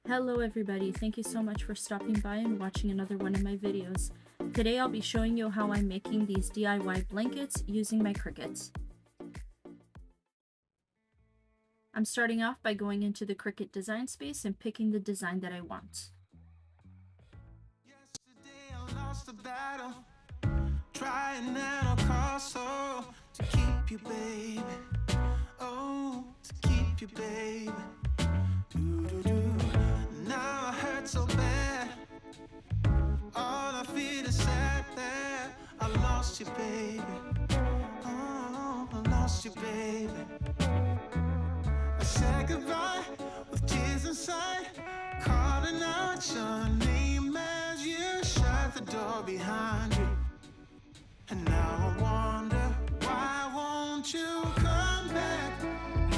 Hello everybody, thank you so much for stopping by and watching another one of my videos. Today I'll be showing you how I'm making these DIY blankets using my Cricut. I'm starting off by going into the Cricut design space and picking the design that I want. Yesterday I lost the battle, trying at all costs, to keep you, baby. Oh, to keep you, baby. Now I hurt so bad. All I feel is sad that I lost you, baby. Oh, I lost you, baby. I said goodbye with tears inside, calling out your name as you shut the door behind you. And now I wonder, why won't you come back?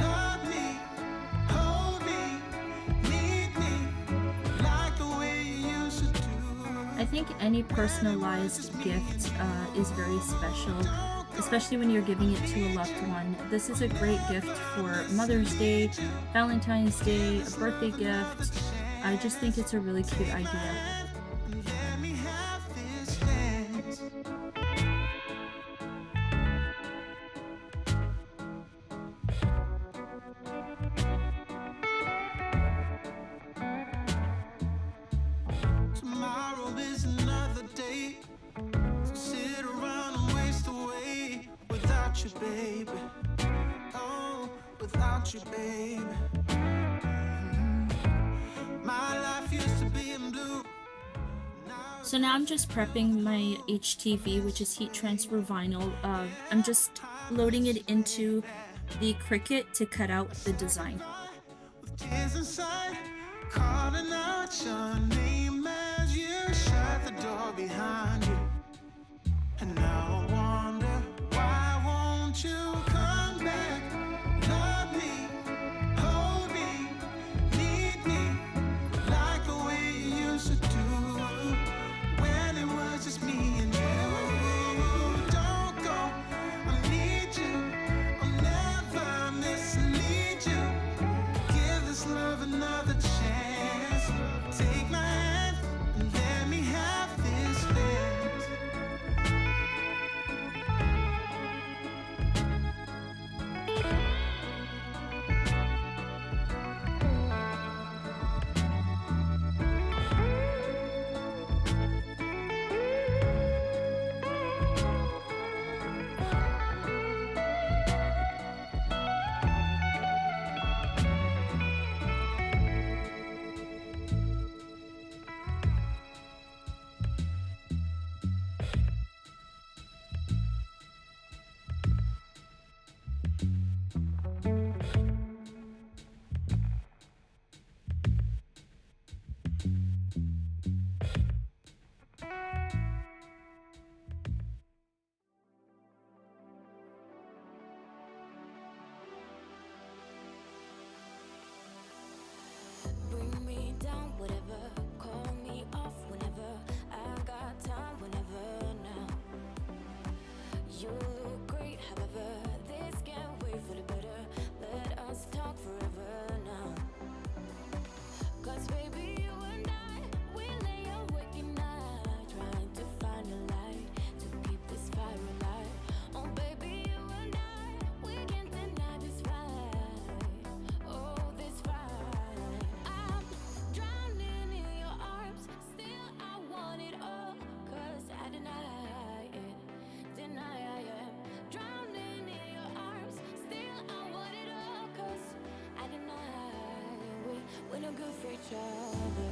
Love me, hold me, need me, like the way you used to do. I think any personalized gift is very special, especially when you're giving it to a loved one. This is a great gift for Mother's Day, Valentine's Day, a birthday gift. I just think it's a really cute idea. Let me have this dance. Tomorrow is another day, so sit around and waste away without you, baby. Oh, without you, baby. My life used to be in blue. So now I'm just prepping my HTV, which is heat transfer vinyl. I'm just loading it into the Cricut to cut out the design. With tears inside, calling out your name as you shut the door behind you. And now I wonder, why won't you come back? Love me, hold me, need me, like the way you used to do, when it was just me and you. Don't go, I need you, I'll never mislead you. Give this love another chance. Take my hand and let me have this dance. Bring me down, whatever. Call me off whenever. I got time, whenever now. You look great, however. This can't wait for the better. Let us talk forever now. 'Cause baby, you and I, we lay awake at night, trying to find a light to keep this fire alive. Oh baby, you and I, we can't deny this fight. Oh, this fight. I'm drowning in your arms, still I want it all. 'Cause I deny it, deny I am. Drowning in your arms, still I want it all. 'Cause I deny we're no good for each other.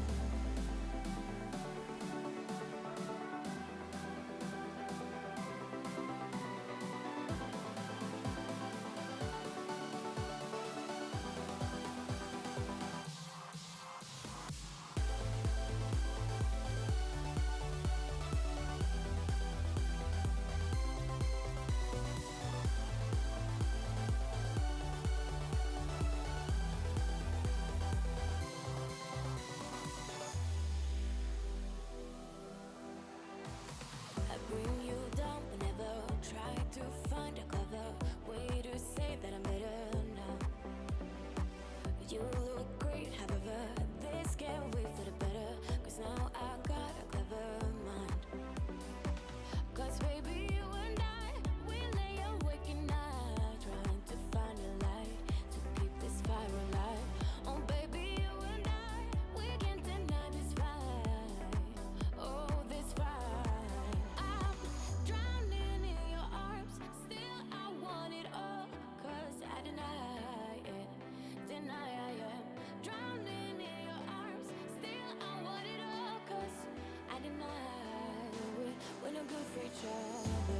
each other.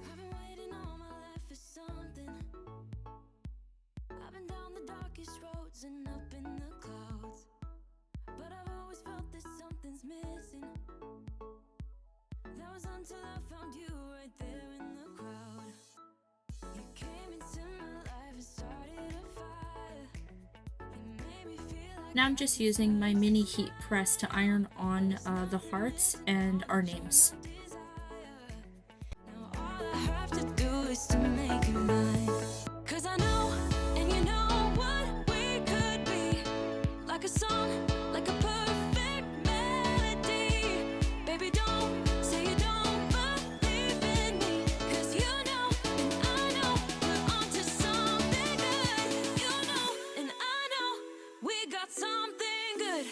I've been waiting all my life for something. I've been down the darkest roads and up in the clouds, but I've always felt that something's missing. That was until I found you right there in the crowd. You came into my life and started a fire. You made me feel like Now I'm just using my mini heat press to iron on the hearts and our names. now all I have to do is to make you mine. 'Cause I know, and you know what we could be. Like a song, like a perfect melody. Baby, don't say you don't believe in me. 'Cause you know, and I know, we're onto something good. You know, and I know, we got something good.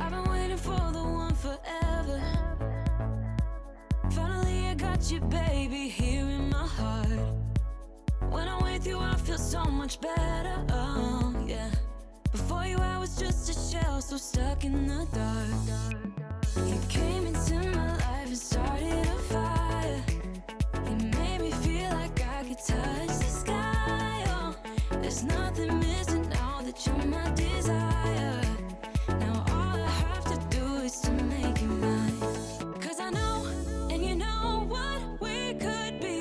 I've been waiting for the one forever. Finally, I got you, baby, here in my heart. When I'm with you, I feel so much better. Oh, yeah. Before you, I was just a shell, so stuck in the dark. You came into my life and started a fire. You made me feel like I could touch the sky. Oh, there's nothing missing now that you're my desire. Now all I have to do is to make you mine. 'Cause I know, and you know what we could be.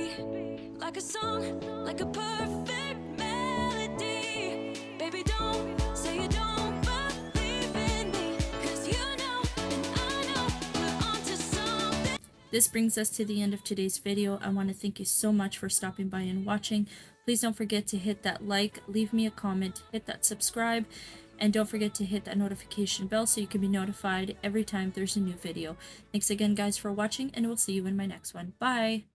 Like a song, like a perfect melody. Baby, don't say you don't believe in me. 'Cause you know, and I know, we're onto something. This brings us to the end of today's video. I want to thank you so much for stopping by and watching. Please don't forget to hit that like, leave me a comment, hit that subscribe, and don't forget to hit that notification bell so you can be notified every time there's a new video. Thanks again, guys, for watching, and we'll see you in my next one. Bye!